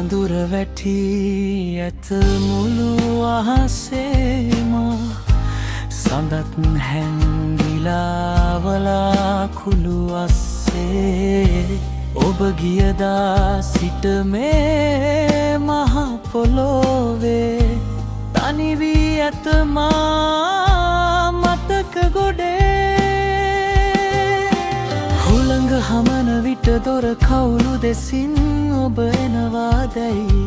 පඳුර වැටි ඇත මුළු අහසේම සඳත් හැංගිලා වලාකුළු අස්සේ ඔබ ගියදා සිට මේ මහ පොළොවේ තනි වී ඇත මා මතක ගොඩේ හුළඟ හමන විට දොර කවුළු දෙසින් ඔබ එනවා දැයි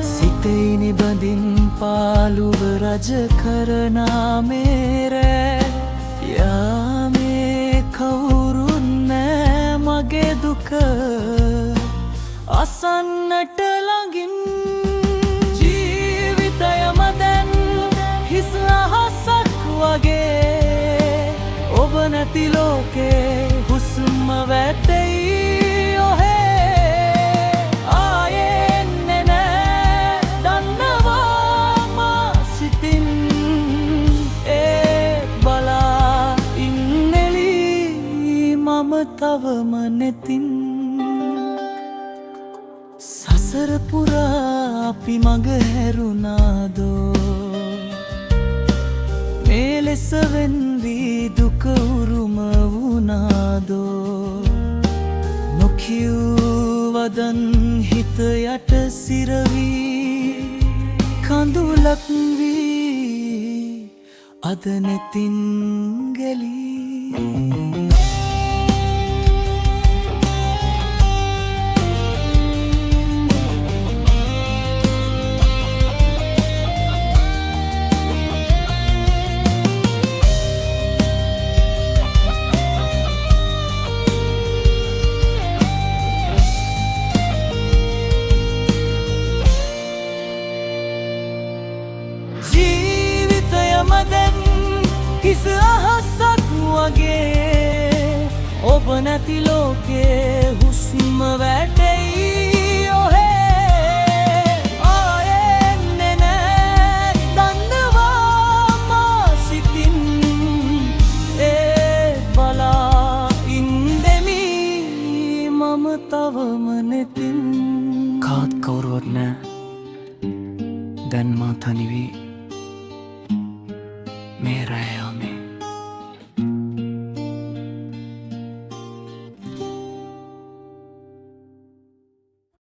සිතේ නිබඳින් පාළුව රජ කරනා මේ රෑ යාමේ කවුරුන් නෑ මගේ දුක අසන්නට ළඟින් ජීවිතයම දැන් හිස් අහසක් වගේ ඔබ නැති ලෝකේ හුස්ම වැටෙයි තවම නැතින් සසර පුරා අපි මඟ හැරුණාදෝ මේ ලෙස වෙන් වී දුක උරුම වුණාදෝ නොකියූ වදන් හිත යට සිරවී කඳුලක් වී අද නැතින් ගැලී මදන් හිස් අහසක් වගේ ඔබ නැති ලෝකේ හුස්ම වැටෙයි